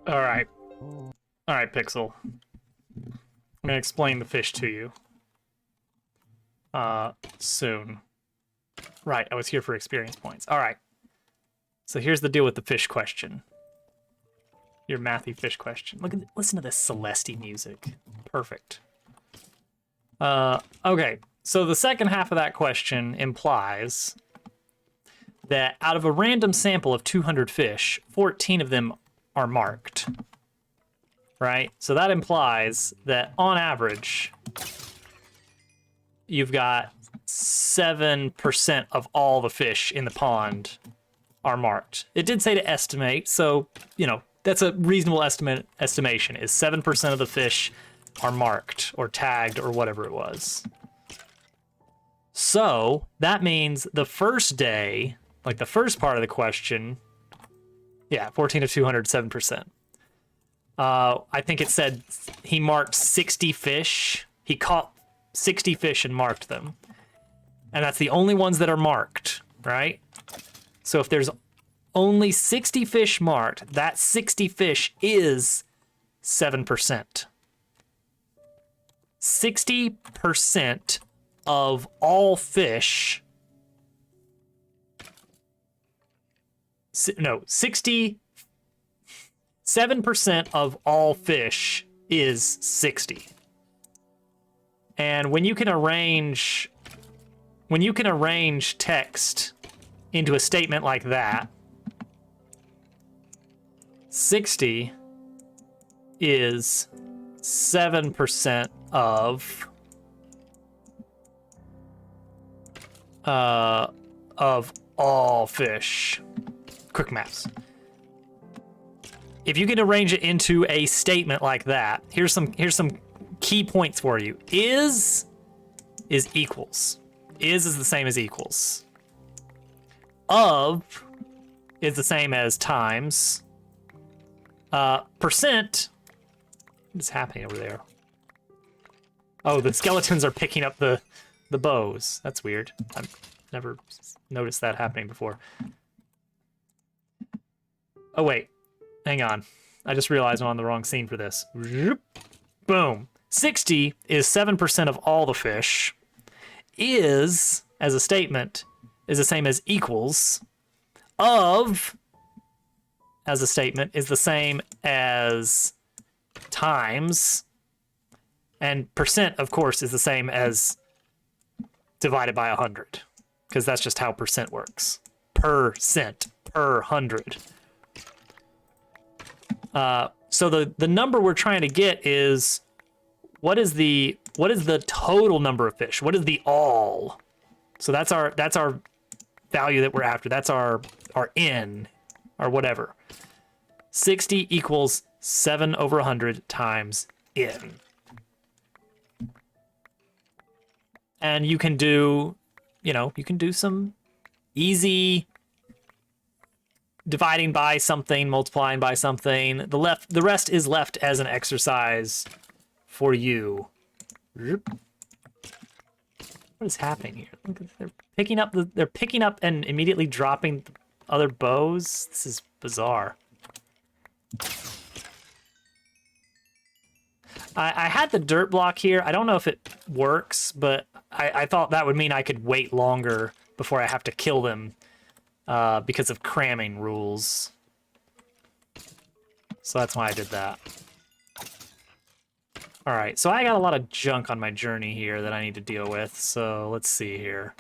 All right. All right, Pixel. I'm gonna explain the fish to you. Soon. Right, I was here for experience points. All right. So here's the deal with the fish question. Your mathy fish question. Listen to this Celeste music. Perfect. Okay. So the second half of that question implies that out of a random sample of 200 fish, 14 of them are marked. Right? So that implies that on average, you've got 7% of all the fish in the pond are marked. It did say to estimate, so, that's a reasonable estimation, is 7% of the fish are marked or tagged or whatever it was. So that means the first day, like the first part of the question, 14 of 200, 7%. I think it said he marked 60 fish. He caught 60 fish and marked them. And that's the only ones that are marked, right? So if there's only 60 fish marked, that 60 fish is 7%. 60% of all fish. No, 67% of all fish is 60. And when you can arrange text into a statement like that, 60 is 7% of all fish. Quick maths. If you can arrange it into a statement like that, here's some key points for you. Is equals. Is the same as equals. Of is the same as times. Percent. What is happening over there? Oh, the skeletons are picking up the bows. That's weird. I've never noticed that happening before. Oh, wait. Hang on. I just realized I'm on the wrong scene for this. Boom. 60 is 7% of all the fish. Is, as a statement, is the same as equals. Of, as a statement, is the same as times. And percent, of course, is the same as divided by 100. Because that's just how percent works. Percent per 100. So the number we're trying to get is what is the total number of fish? What is the all? So that's our value that we're after. That's our n or whatever. 60 equals 7 over 100 times n. And you can do some easy dividing by something, multiplying by something. The rest is left as an exercise for you. What is happening here? Look, they're picking up and immediately dropping other bows. This is bizarre. I had the dirt block here. I don't know if it works, but I thought that would mean I could wait longer before I have to kill them. Because of cramming rules. So that's why I did that. Alright, so I got a lot of junk on my journey here that I need to deal with, so let's see here.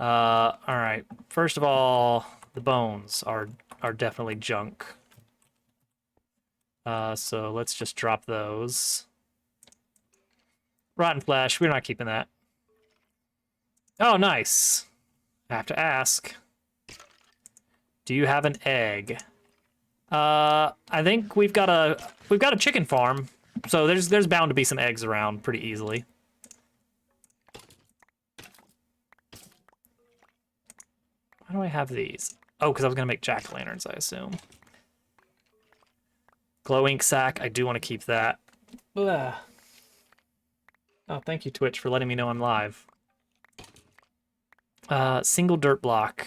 Alright, first of all, the bones are definitely junk. So let's just drop those. Rotten flesh, we're not keeping that. Oh, nice. I have to ask. Do you have an egg? I think we've got a chicken farm, so there's bound to be some eggs around pretty easily. Why do I have these? Oh, because I was gonna make jack-o'-lanterns, I assume. Glow ink sack, I do want to keep that. Ugh. Oh, thank you, Twitch, for letting me know I'm live. Single dirt block.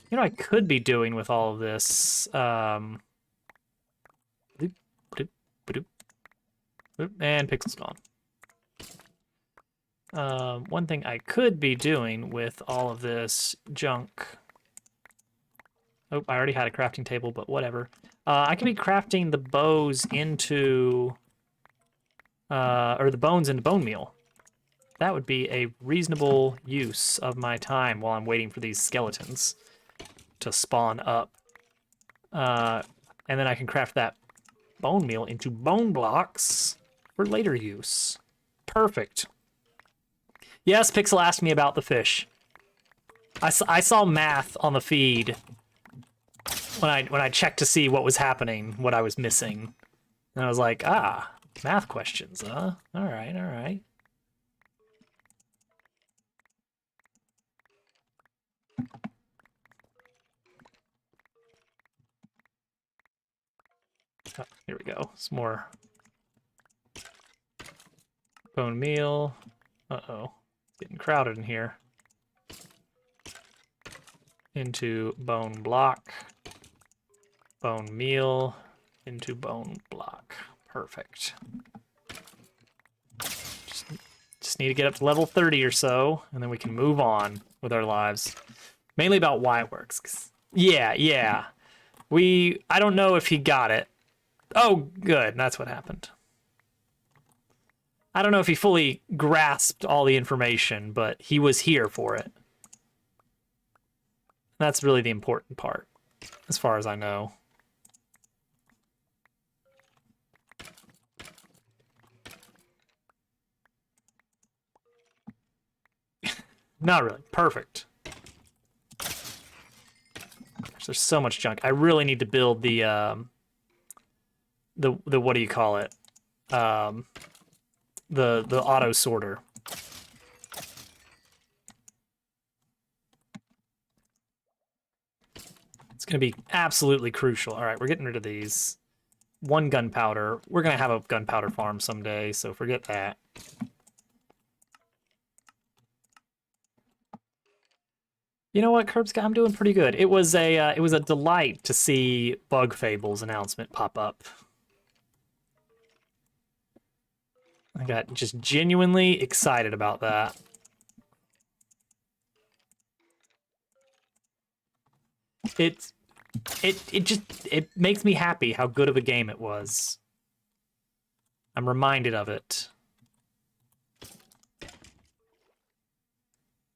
You know what I could be doing with all of this? And Pixel's gone. One thing I could be doing with all of this junk. Oh, I already had a crafting table, but whatever. I could be crafting the bows into, or the bones into bone meal. That would be a reasonable use of my time while I'm waiting for these skeletons to spawn up. And then I can craft that bone meal into bone blocks for later use. Perfect. Yes, Pixel asked me about the fish. I saw math on the feed when I checked to see what was happening, what I was missing. And I was like, ah, math questions, huh? All right, all right. Oh, here we go. Some more bone meal. Uh-oh. It's getting crowded in here. Into bone block. Bone meal. Into bone block. Perfect. Just need to get up to level 30 or so, and then we can move on with our lives. Mainly about why it works. Yeah. I don't know if he got it. Oh, good. That's what happened. I don't know if he fully grasped all the information, but he was here for it. That's really the important part, as far as I know. Not really. Perfect. There's so much junk. I really need to build the what do you call it? The auto sorter. It's going to be absolutely crucial. All right, we're getting rid of these. One gunpowder. We're going to have a gunpowder farm someday, so forget that. You know what, Curbsky? I'm doing pretty good. It was a delight to see Bug Fables announcement pop up. I got just genuinely excited about that. It makes me happy how good of a game it was. I'm reminded of it.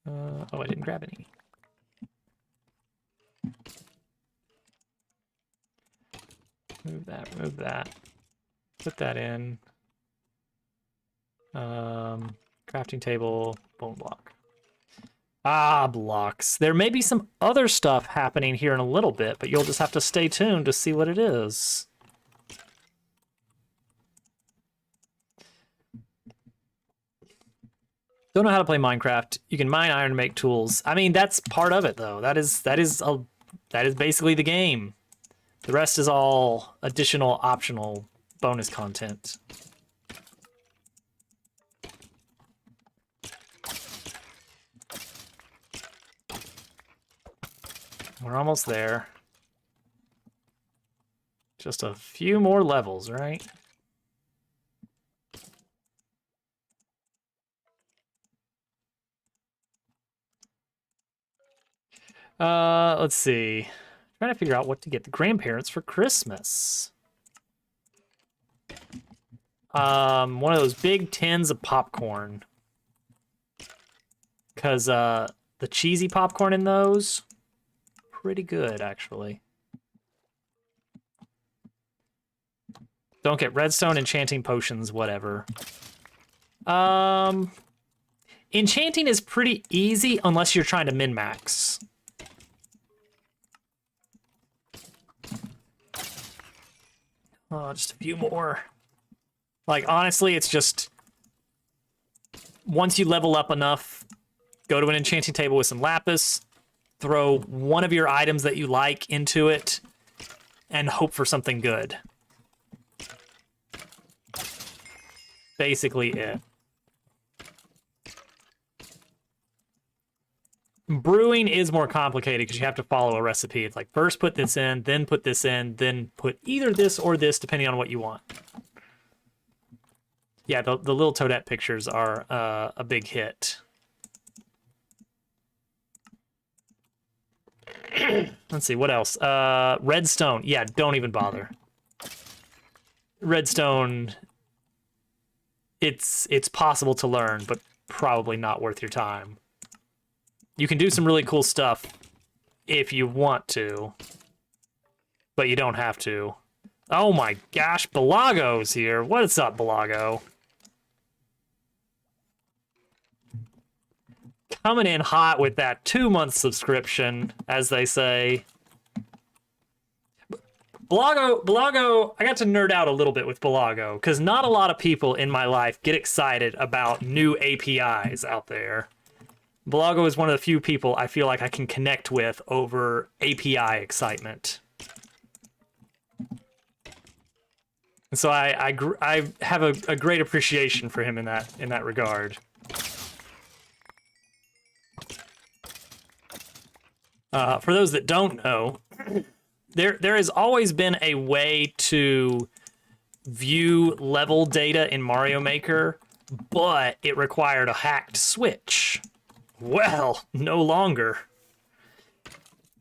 Oh, I didn't grab any. Move that. Put that in. Crafting table, bone block. Ah, blocks. There may be some other stuff happening here in a little bit, but you'll just have to stay tuned to see what it is. Don't know how to play Minecraft. You can mine iron to make tools. I mean, that's part of it, though. That is basically the game. The rest is all additional, optional bonus content. We're almost there. Just a few more levels, right? Let's see. Trying to figure out what to get the grandparents for Christmas. One of those big tins of popcorn. Because, the cheesy popcorn in those, pretty good, actually. Don't get redstone, enchanting potions, whatever. Enchanting is pretty easy unless you're trying to min-max. Oh, just a few more. Like, honestly, it's just... Once you level up enough, go to an enchanting table with some lapis, throw one of your items that you like into it, and hope for something good. Basically it. Brewing is more complicated because you have to follow a recipe. It's like first put this in, then put this in, then put either this or this depending on what you want. Yeah, the little toadette pictures are a big hit. Let's see, what else? Redstone. Yeah, don't even bother. Redstone, it's possible to learn, but probably not worth your time. You can do some really cool stuff if you want to, but you don't have to. Oh my gosh, Belago's here. What's up, Belago? Coming in hot with that 2-month subscription, as they say. Belago, I got to nerd out a little bit with Belago, because not a lot of people in my life get excited about new APIs out there. Belago is one of the few people I feel like I can connect with over API excitement. And so I have a great appreciation for him in that regard. For those that don't know, there has always been a way to view level data in Mario Maker, but it required a hacked switch. Well, no longer.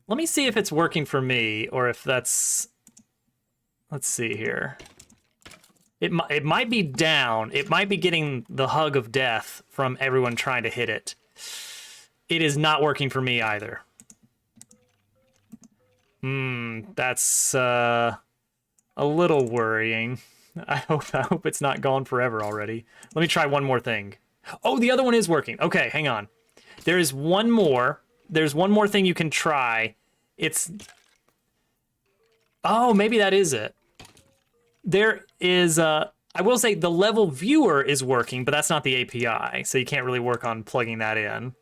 Let me see if it's working for me, or if that's... Let's see here. It might be down. It might be getting the hug of death from everyone trying to hit it. It is not working for me either. That's a little worrying. I hope it's not gone forever already. Let me try one more thing. Oh, the other one is working. Okay, hang on. There's one more thing you can try. It's... Oh, maybe that is it. There is, I will say the level viewer is working, but that's not the API, so you can't really work on plugging that in.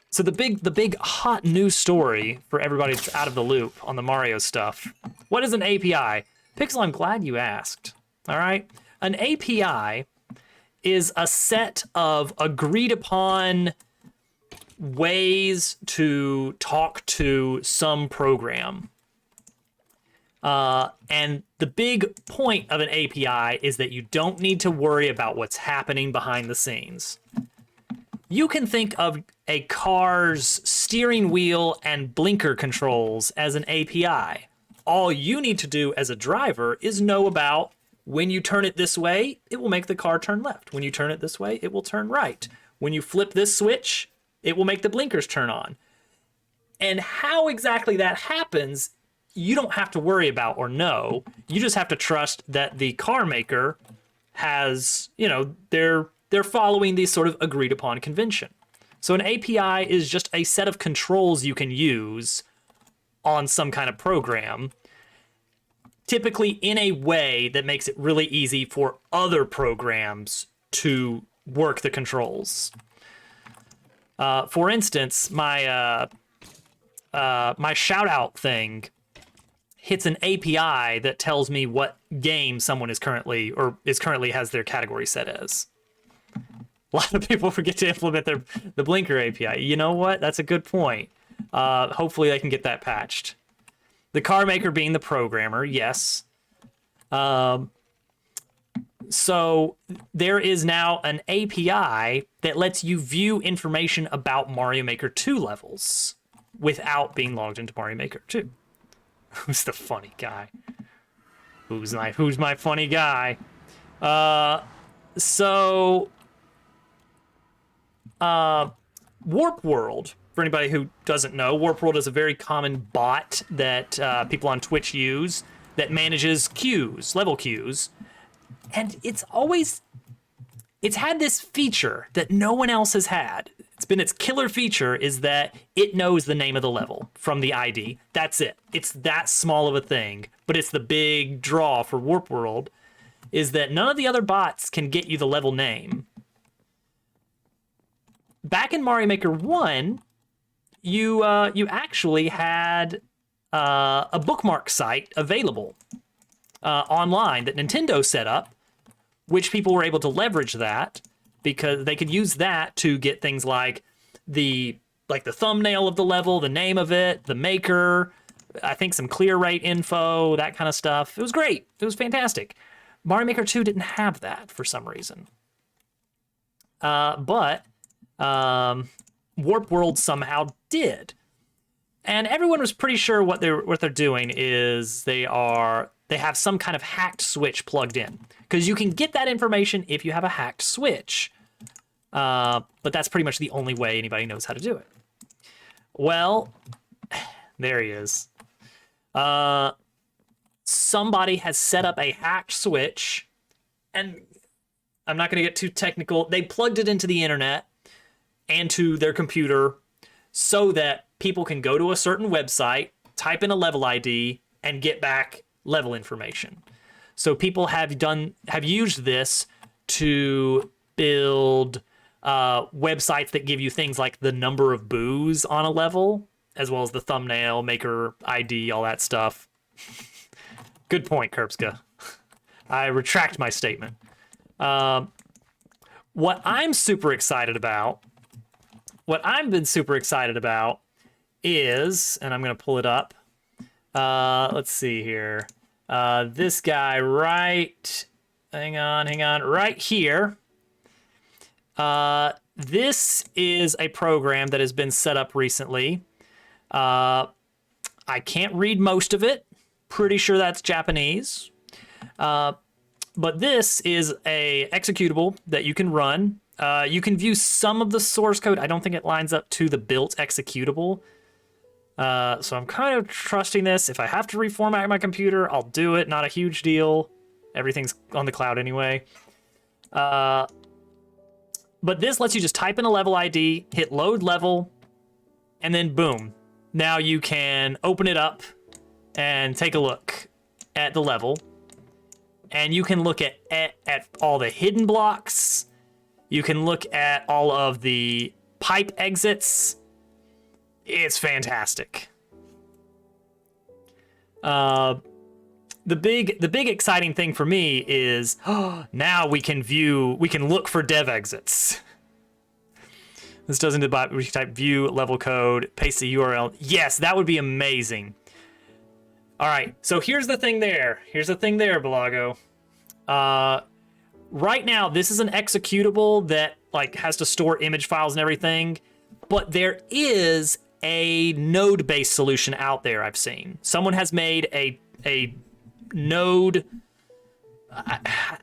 So the big hot news story for everybody that's out of the loop on the Mario stuff. What is an API? Pixel, I'm glad you asked. All right? An API is a set of agreed upon ways to talk to some program. And the big point of an API is that you don't need to worry about what's happening behind the scenes. You can think of a car's steering wheel and blinker controls as an API. All you need to do as a driver is know about when you turn it this way, it will make the car turn left. When you turn it this way, it will turn right. When you flip this switch, it will make the blinkers turn on. And how exactly that happens, you don't have to worry about or know. You just have to trust that the car maker has, you know, they're following these sort of agreed upon convention. So an API is just a set of controls you can use on some kind of program, typically in a way that makes it really easy for other programs to work the controls. For instance, my shout out thing hits an API that tells me what game someone is currently has their category set as. A lot of people forget to implement the Blinker API. You know what? That's a good point. Hopefully they can get that patched. The car maker being the programmer, yes. So there is now an API that lets you view information about Mario Maker 2 levels without being logged into Mario Maker 2. Who's the funny guy? Who's my funny guy? Warp World, for anybody who doesn't know, Warp World is a very common bot that people on Twitch use that manages queues, level queues. And it's had this feature that no one else has had. It's been its killer feature is that it knows the name of the level from the ID. That's it. It's that small of a thing. But it's the big draw for Warp World is that none of the other bots can get you the level name. Back in Mario Maker 1, you actually had a bookmark site available online that Nintendo set up, which people were able to leverage that because they could use that to get things like the thumbnail of the level, the name of it, the maker, I think some clear rate info, that kind of stuff. It was great. It was fantastic. Mario Maker 2 didn't have that for some reason. But Warp World somehow did. And everyone was pretty sure what they're doing is they have some kind of hacked switch plugged in, because you can get that information if you have a hacked switch. But that's pretty much the only way anybody knows how to do it. Well, there he is. Somebody has set up a hacked switch, and I'm not going to get too technical. They plugged it into the internet and to their computer so that people can go to a certain website, type in a level ID, and get back level information. So people have used this to build websites that give you things like the number of boos on a level, as well as the thumbnail, maker ID, all that stuff. Good point, Kerbska. I retract my statement. What I'm super excited about, what I've been super excited about is, and I'm going to pull it up. Let's see here. This guy hang on, right here. This is a program that has been set up recently. I can't read most of it. Pretty sure that's Japanese. But this is a executable that you can run. You can view some of the source code. I don't think it lines up to the built executable. So I'm kind of trusting this. If I have to reformat my computer, I'll do it. Not a huge deal. Everything's on the cloud anyway. But this lets you just type in a level ID, hit load level, and then boom. Now you can open it up and take a look at the level. And you can look at all the hidden blocks. You can look at all of the pipe exits. It's fantastic. The big exciting thing for me is now we can look for dev exits. This doesn't do, we can type view level code, paste the URL. Yes, that would be amazing. All right, so here's the thing there. Balago. Right now, this is an executable that has to store image files and everything, but there is a node-based solution out there I've seen. Someone has made a node.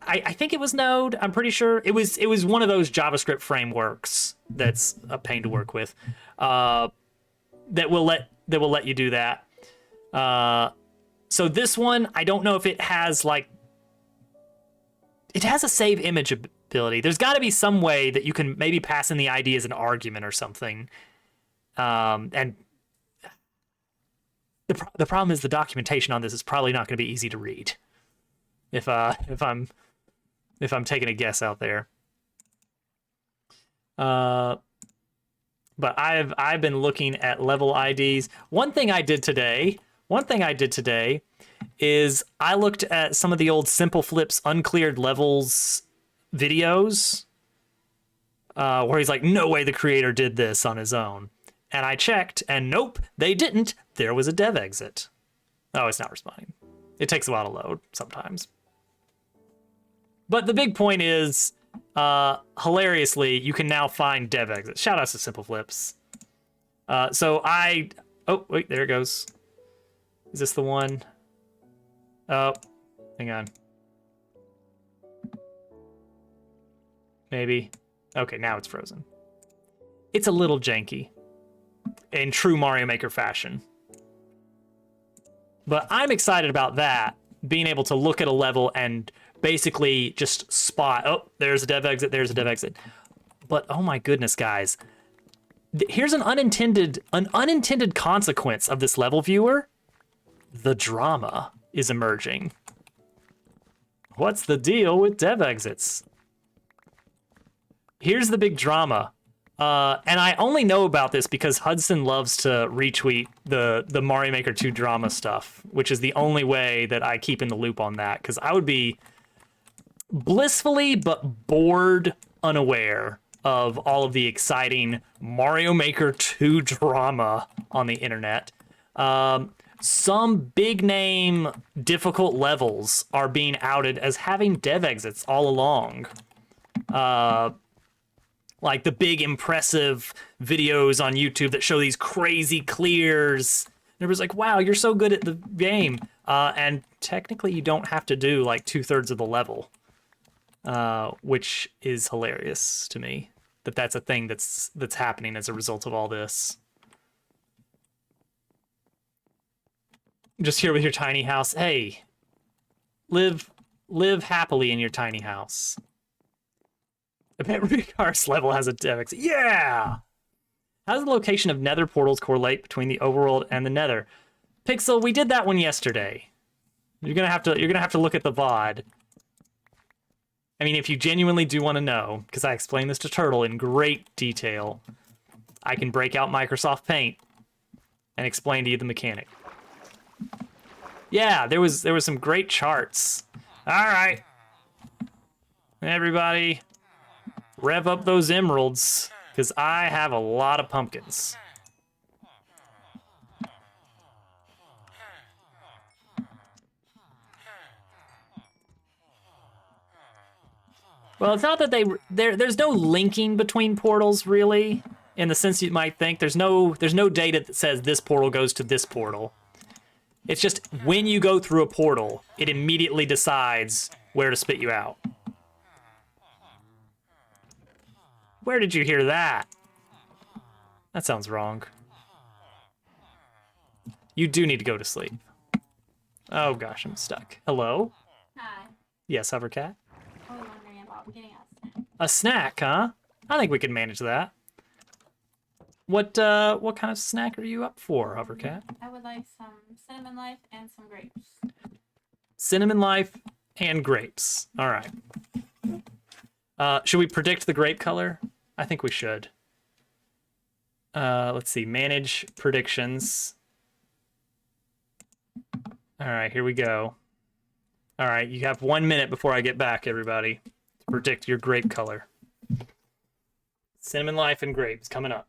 I think it was Node. I'm pretty sure it was one of those JavaScript frameworks that's a pain to work with. That will let you do that. So this one, I don't know if it has it has a save image ability. There's got to be some way that you can maybe pass in the ID as an argument or something. And the problem is the documentation on this is probably not going to be easy to read. If I'm taking a guess out there. But I've been looking at level IDs. One thing I did today is I looked at some of the old Simple Flips uncleared levels videos, where he's like, no way the creator did this on his own. And I checked, and nope, they didn't. There was a dev exit. Oh, it's not responding. It takes a while to load sometimes. But the big point is, hilariously, you can now find dev exits. Shout outs to Simple Flips. Oh, wait, there it goes. Is this the one? Oh, hang on. Maybe. Okay, now it's frozen. It's a little janky in true Mario Maker fashion. But I'm excited about that, being able to look at a level and basically just spot, oh, there's a dev exit, there's a dev exit. But oh my goodness, guys. Here's an unintended consequence of this level viewer. The drama is emerging. What's the deal with dev exits? Here's the big drama. And I only know about this because Hudson loves to retweet the Mario Maker 2 drama stuff, which is the only way that I keep in the loop on that, because I would be blissfully but bored unaware of all of the exciting Mario Maker 2 drama on the internet. Some big name difficult levels are being outed as having dev exits all along. Like the big impressive videos on YouTube that show these crazy clears. Everybody's like, wow, you're so good at the game. And technically you don't have to do like 2/3 of the level, which is hilarious to me. That's a thing that's happening as a result of all this. Just here with your tiny house. Hey, live happily in your tiny house. I bet Rikar's level has a dev exit. Yeah! How does the location of nether portals correlate between the overworld and the nether? Pixel, we did that one yesterday. You're gonna have to look at the VOD. I mean, if you genuinely do want to know, because I explained this to Turtle in great detail, I can break out Microsoft Paint and explain to you the mechanic. Yeah, there was some great charts. All right, everybody, rev up those emeralds, because I have a lot of pumpkins. Well, it's not that there's no linking between portals really, in the sense you might think. There's no data that says this portal goes to this portal. It's just when you go through a portal, it immediately decides where to spit you out. Where did you hear that? That sounds wrong. You do need to go to sleep. Oh gosh, I'm stuck. Hello? Hi. Yes, Hovercat? I was wondering about getting a snack. A snack, huh? I think we can manage that. What kind of snack are you up for, Hovercat? I would like some cinnamon life and some grapes. Cinnamon life and grapes. All right. Should we predict the grape color? I think we should. Let's see. Manage predictions. All right, here we go. All right, you have 1 minute before I get back, everybody, to predict your grape color. Cinnamon life and grapes coming up.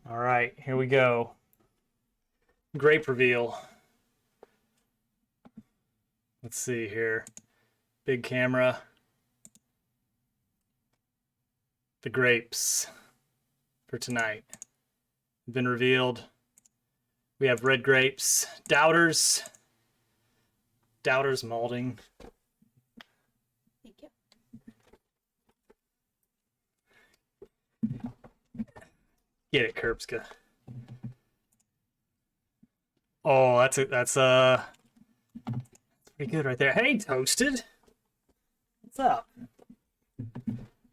All right, here we go. Grape reveal. Let's see here. Big camera. The grapes for tonight have been revealed. We have red grapes, Doubters malting. Thank you. Get it, Kerbska. Oh, that's pretty good right there. Hey, Toasted. What's up?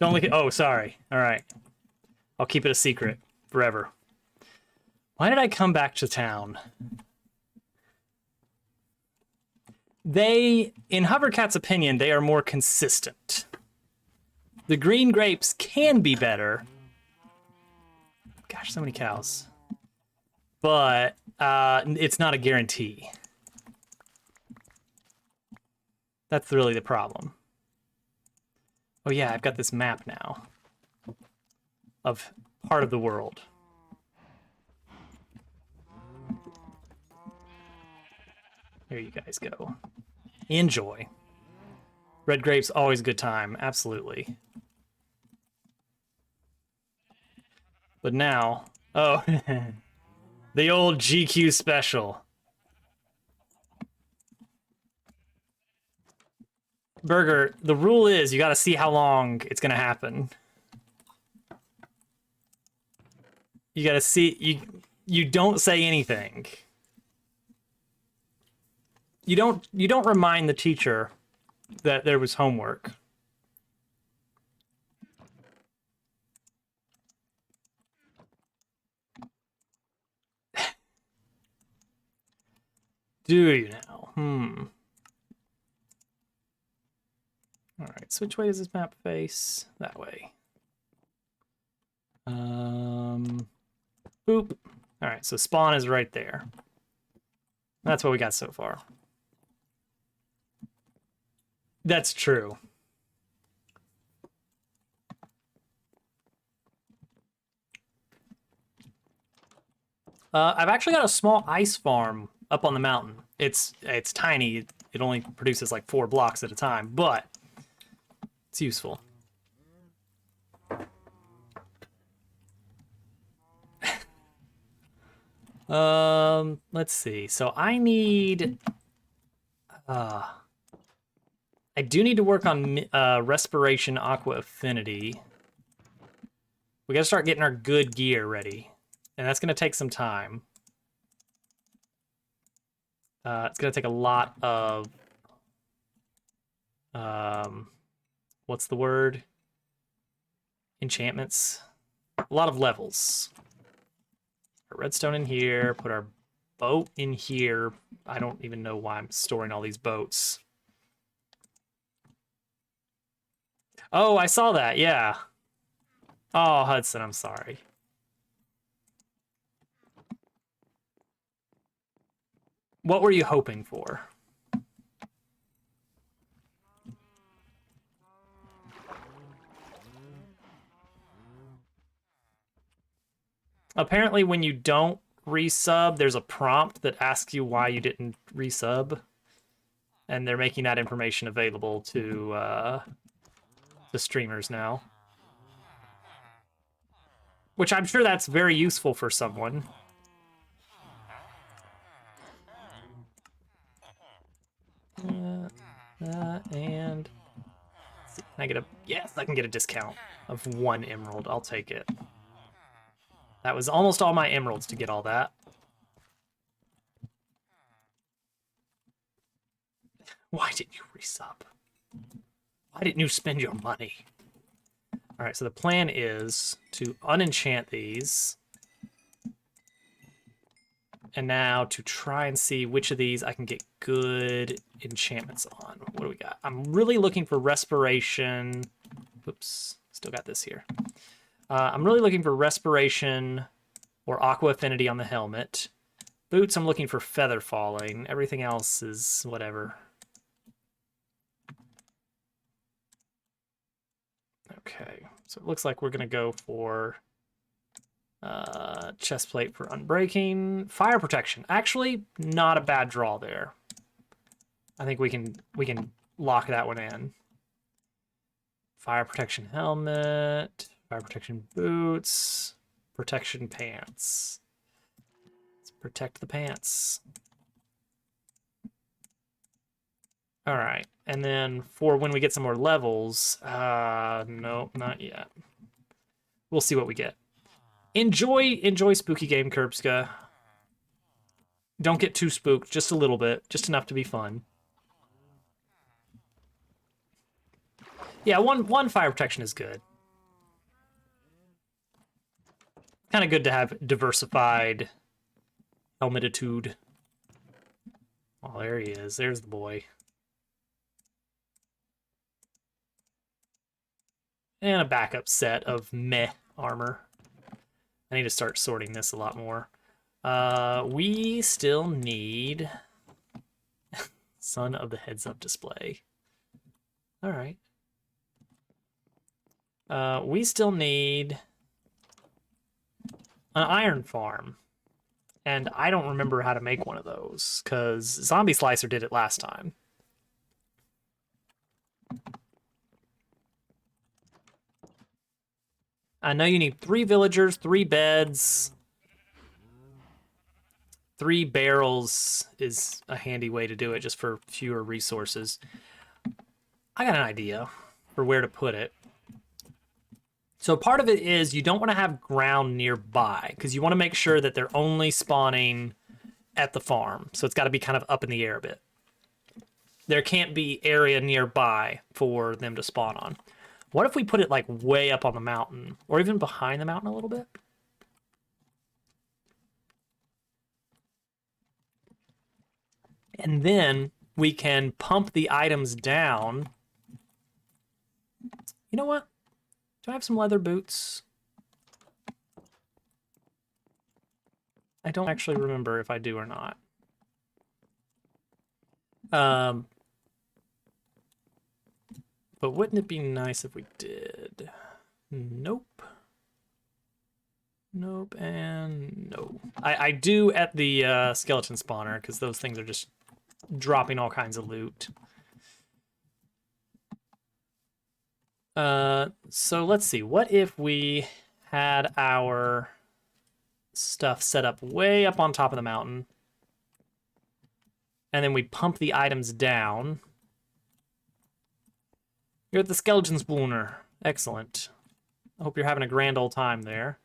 Don't look at. Oh, sorry. All right. I'll keep it a secret forever. Why did I come back to town? They, in Hovercat's opinion, they are more consistent. The green grapes can be better. Gosh, so many cows. But it's not a guarantee. That's really the problem. Oh yeah, I've got this map now of part of the world. Here you guys go. Enjoy. Red grapes, always a good time. Absolutely. But now... Oh. The old GQ special. Burger, the rule is you gotta see how long it's gonna happen. You gotta see... You don't say anything. You don't remind the teacher that there was homework. Do you now? All right, so which way does this map face? That way. Boop. All right, so spawn is right there. That's what we got so far. That's true. I've actually got a small ice farm up on the mountain. It's tiny. It only produces like 4 blocks at a time, but it's useful. Let's see. So I need... I do need to work on Respiration Aqua Affinity. We gotta start getting our good gear ready. And that's gonna take some time. It's gonna take a lot of... what's the word? Enchantments. A lot of levels. Put redstone in here, put our boat in here. I don't even know why I'm storing all these boats. Oh, I saw that, yeah. Oh, Hudson, I'm sorry. What were you hoping for? Apparently, when you don't resub, there's a prompt that asks you why you didn't resub. And they're making that information available to the streamers now. Which I'm sure that's very useful for someone. And... Can I get a... Yes, I can get a discount of 1 emerald. I'll take it. That was almost all my emeralds to get all that. Why didn't you resub? Why didn't you spend your money? All right, so the plan is to unenchant these. And now to try and see which of these I can get good enchantments on. What do we got? I'm really looking for Respiration. Oops, still got this here. I'm really looking for Respiration or Aqua Affinity on the helmet. Boots, I'm looking for Feather Falling. Everything else is whatever. Okay, so it looks like we're gonna go for Chest plate for unbreaking. Fire protection. Actually, not a bad draw there. I think we can lock that one in. Fire protection helmet. Fire protection boots. Protection pants. Let's protect the pants. All right, and then for when we get some more levels, no, not yet. We'll see what we get. Enjoy spooky game, Kerbska. Don't get too spooked, just a little bit, just enough to be fun. Yeah, one fire protection is good. Kind of good to have diversified helmetitude. Oh, there he is. There's the boy. And a backup set of meh armor. I need to start sorting this a lot more. We still need Son of the heads-up display. All right. We still need an iron farm. And I don't remember how to make one of those, because Zombie Slicer did it last time. I know you need 3 villagers, 3 beds. 3 barrels is a handy way to do it, just for fewer resources. I got an idea for where to put it. So part of it is you don't want to have ground nearby, because you want to make sure that they're only spawning at the farm. So it's got to be kind of up in the air a bit. There can't be area nearby for them to spawn on. What if we put it like way up on the mountain, or even behind the mountain a little bit? And then we can pump the items down. You know what? Do I have some leather boots? I don't actually remember if I do or not. But wouldn't it be nice if we did? Nope. Nope, and no. I do at the skeleton spawner, because those things are just dropping all kinds of loot. So let's see. What if we had our stuff set up way up on top of the mountain, and then we pump the items down? You're at the skeleton spawner. Excellent. I hope you're having a grand old time there.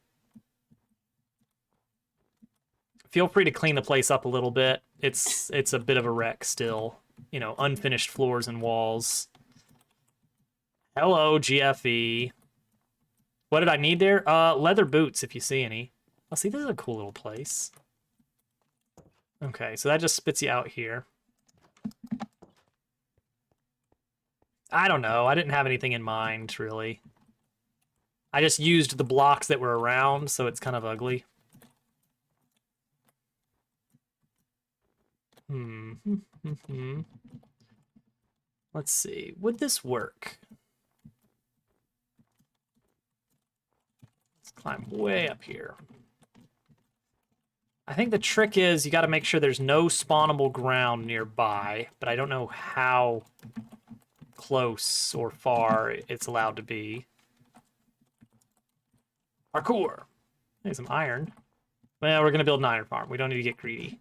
Feel free to clean the place up a little bit. It's a bit of a wreck still. You know, unfinished floors and walls. Hello, GFE. What did I need there? Leather boots, if you see any. Oh, see, this is a cool little place. Okay, so that just spits you out here. I don't know. I didn't have anything in mind, really. I just used the blocks that were around, so it's kind of ugly. Let's see. Would this work? Let's climb way up here. I think the trick is you got to make sure there's no spawnable ground nearby, but I don't know how close or far it's allowed to be. Parkour. There's some iron. Well, we're going to build an iron farm. We don't need to get greedy.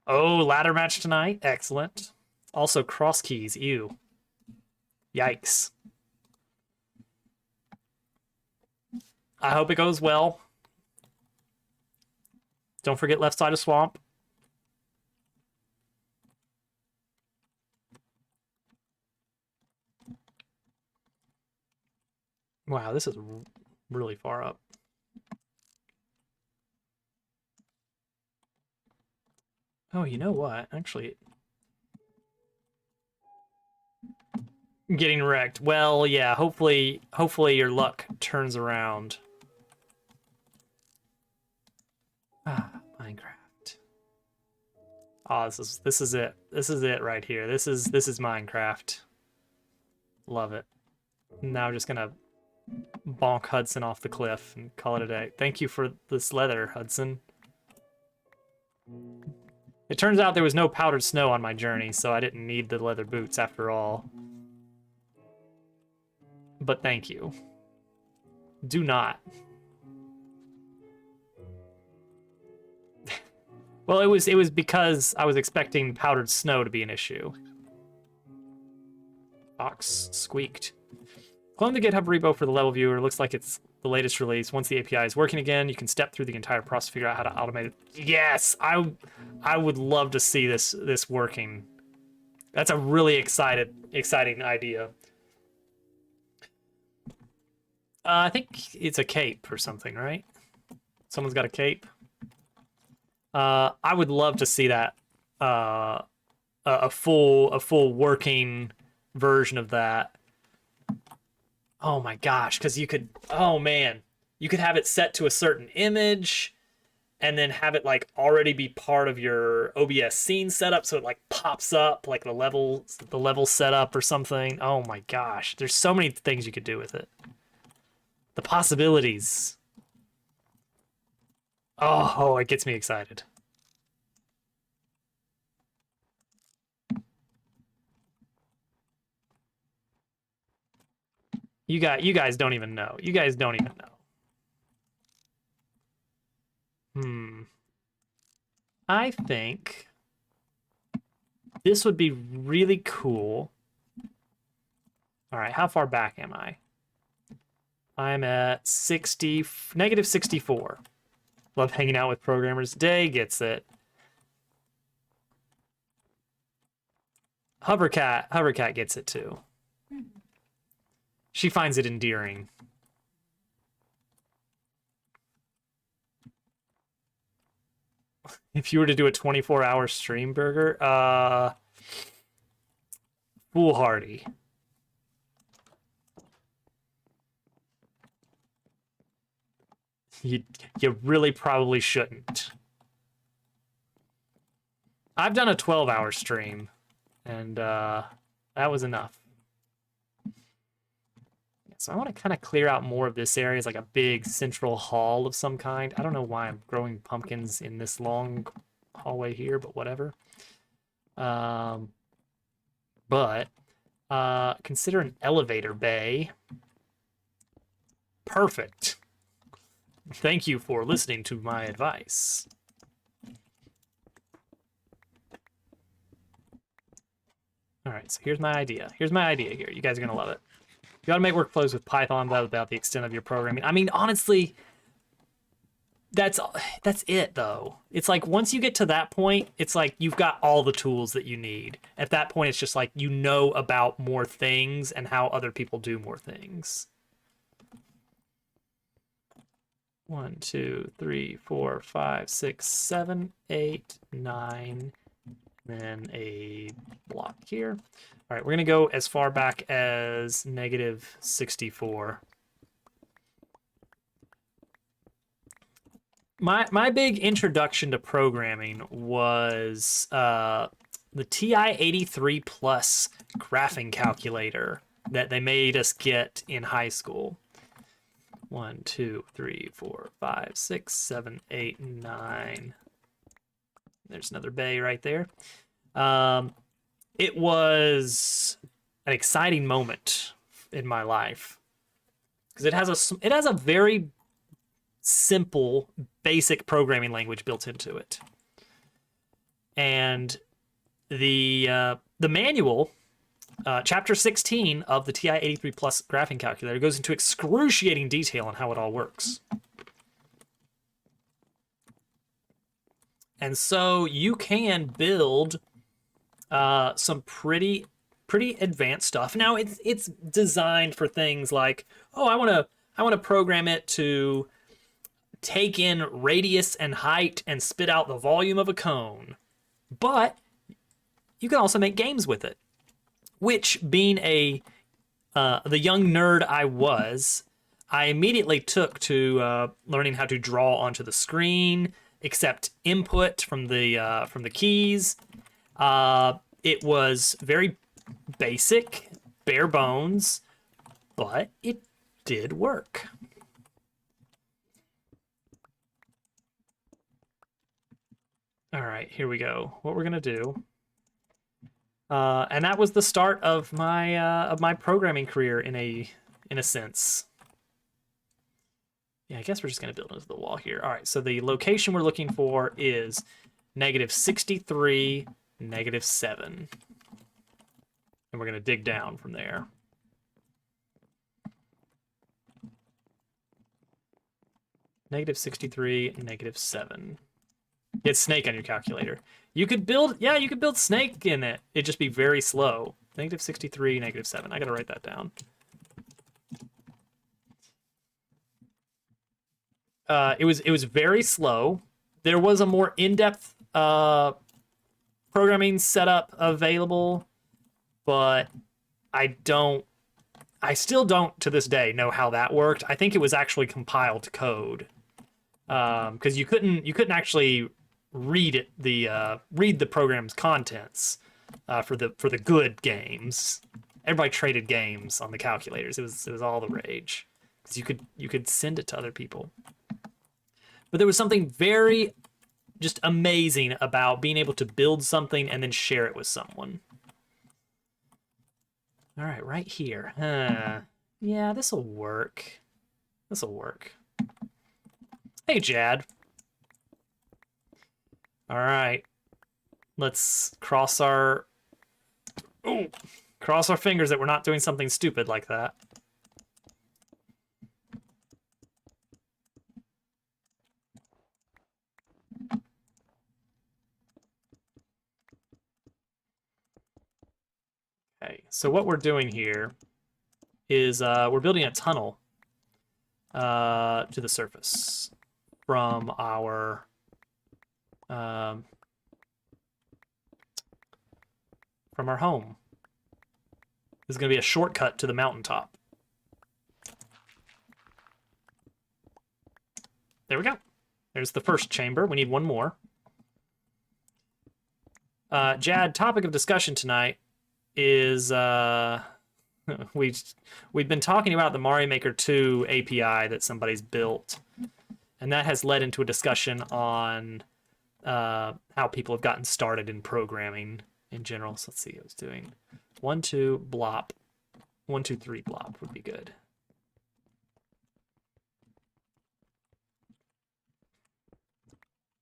Oh, ladder match tonight. Excellent. Also, cross keys. Ew. Yikes. I hope it goes well. Don't forget left side of swamp. Wow, this is really far up. Oh, you know what? Actually, getting wrecked. Well, yeah, hopefully your luck turns around. Ah, Minecraft. Oh, this is it. This is it right here. This is Minecraft. Love it. Now I'm just gonna bonk Hudson off the cliff and call it a day. Thank you for this leather, Hudson. It turns out there was no powdered snow on my journey, so I didn't need the leather boots after all. But thank you. Do not. Well, it was because I was expecting powdered snow to be an issue. Fox squeaked. Clone the GitHub repo for the level viewer. Looks like it's the latest release. Once the API is working again, you can step through the entire process to figure out how to automate it. Yes, I would love to see this working. That's a really exciting idea. I think it's a cape or something, right? Someone's got a cape. I would love to see that a full working version of that. Oh my gosh, because you could, oh man, you could have it set to a certain image and then have it like already be part of your OBS scene setup, so it like pops up like the level setup or something. Oh my gosh, there's so many things you could do with it. The possibilities. Oh, it gets me excited. You guys don't even know. You guys don't even know. I think this would be really cool. All right, how far back am I? I'm at negative 64. Love hanging out with programmers. Day gets it. Hovercat gets it too. She finds it endearing. If you were to do a 24-hour stream, Burger, foolhardy. You really probably shouldn't. I've done a 12-hour stream, and that was enough. So I want to kind of clear out more of this area as like a big central hall of some kind. I don't know why I'm growing pumpkins in this long hallway here, but whatever. Consider an elevator bay. Perfect. Thank you for listening to my advice. All right, so here's my idea. Here's my idea here. You guys are going to love it. You gotta make workflows with Python about the extent of your programming. I mean, honestly, that's it though. It's like once you get to that point, it's like you've got all the tools that you need. At that point, it's just like you know about more things and how other people do more things. 1, 2, 3, 4, 5, 6, 7, 8, 9. Then a block here. All right, we're gonna go as far back as negative 64. My big introduction to programming was the TI-83 Plus graphing calculator that they made us get in high school. 1, 2, 3, 4, 5, 6, 7, 8, 9. There's another bay right there. It was an exciting moment in my life because it has a very simple, basic programming language built into it, and the manual, chapter 16 of the TI-83 Plus graphing calculator, goes into excruciating detail on how it all works. And so you can build some pretty advanced stuff. Now it's designed for things like, oh, I want to program it to take in radius and height and spit out the volume of a cone. But you can also make games with it, which, being the young nerd I was, I immediately took to learning how to draw onto the screen, accept input from the keys. It was very basic, bare bones, but it did work. All right, here we go. What we're gonna do, and that was the start of my programming career in a sense. Yeah, I guess we're just gonna build into the wall here. All right, so the location we're looking for is -63, -7, and we're gonna dig down from there. -63, -7. Get snake on your calculator. You could build, yeah, you could build snake in it. It'd just be very slow. -63, -7. I gotta write that down. It was very slow. There was a more in-depth programming setup available, but I still don't to this day know how that worked. I think it was actually compiled code, because you couldn't actually read the program's contents for the good games. Everybody traded games on the calculators. It was all the rage, because you could send it to other people. But there was something very just amazing about being able to build something and then share it with someone. All right, right here. Yeah, this'll work. This'll work. Hey, Jad. All right. Let's cross our fingers that we're not doing something stupid like that. Okay, so what we're doing here is we're building a tunnel to the surface from our home. This is going to be a shortcut to the mountaintop. There we go. There's the first chamber. We need one more. Jad, topic of discussion tonight is we've been talking about the Mario Maker 2 API that somebody's built, and that has led into a discussion on how people have gotten started in programming in general. So let's see what I was doing. 1, 2, blop. 1, 2, 3, blop would be good.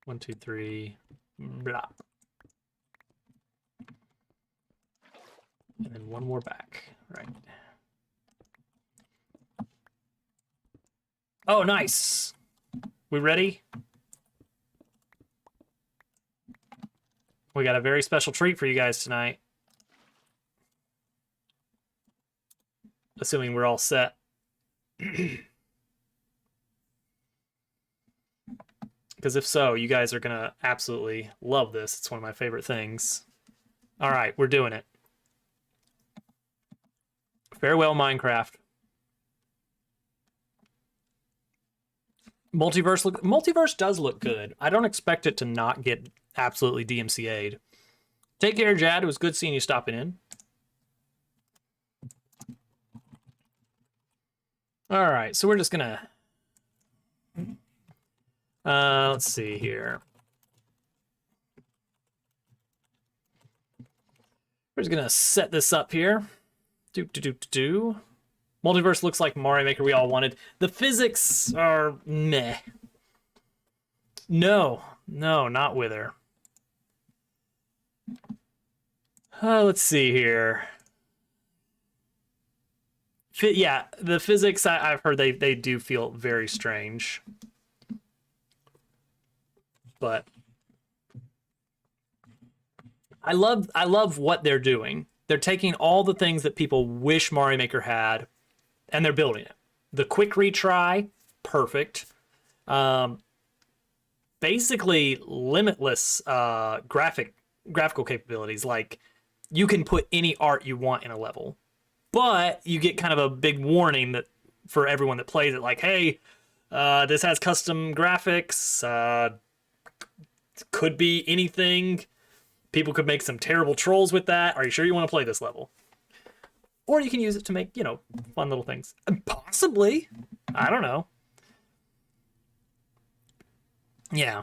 One, two, three, blop. And then one more back, right. Oh, nice. We ready? We got a very special treat for you guys tonight. Assuming we're all set. Because if so, you guys are gonna absolutely love this. It's one of my favorite things. All right, we're doing it. Farewell, Minecraft. Multiverse does look good. I don't expect it to not get absolutely DMCA'd. Take care, Jad. It was good seeing you stopping in. All right, so we're just gonna let's see here. We're just gonna set this up here. Multiverse looks like Mario Maker we all wanted. The physics are meh. No, not Wither. Let's see here. Yeah, the physics I've heard they do feel very strange. But I love what they're doing. They're taking all the things that people wish Mario Maker had, and they're building it. The quick retry, perfect. Basically limitless graphical capabilities. Like, you can put any art you want in a level, but you get kind of a big warning that for everyone that plays it, like, hey, this has custom graphics. Could be anything. People could make some terrible trolls with that. Are you sure you want to play this level? Or you can use it to make, fun little things. Possibly. I don't know. Yeah.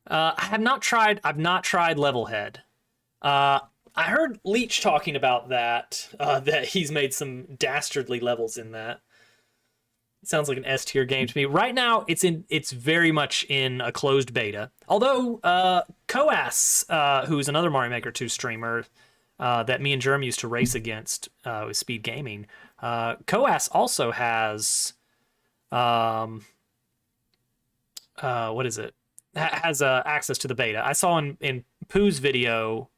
I've not tried Levelhead. I heard Leech talking about that, that he's made some dastardly levels in that. It sounds like an S tier game to me. Right now, it's very much in a closed beta. Although Coas, who's another Mario Maker 2 streamer that me and Germ used to race against with Speed Gaming, Coas also has what is it? Has access to the beta. I saw in Pooh's video,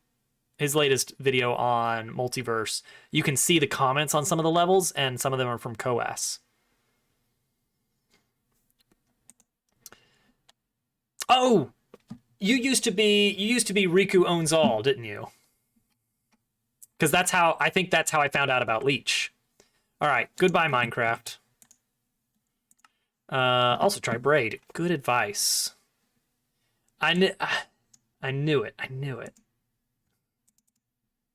his latest video on Multiverse, you can see the comments on some of the levels, and some of them are from Coas. Oh, you used to be Riku owns all, didn't you? Because I think that's how I found out about Leech. All right, goodbye Minecraft. Also try Braid. Good advice. I knew it. I knew it.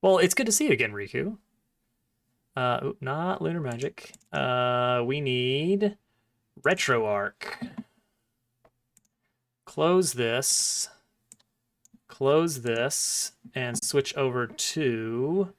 Well, it's good to see you again, Riku. Not Lunar Magic. We need RetroArch. Close this, and switch over to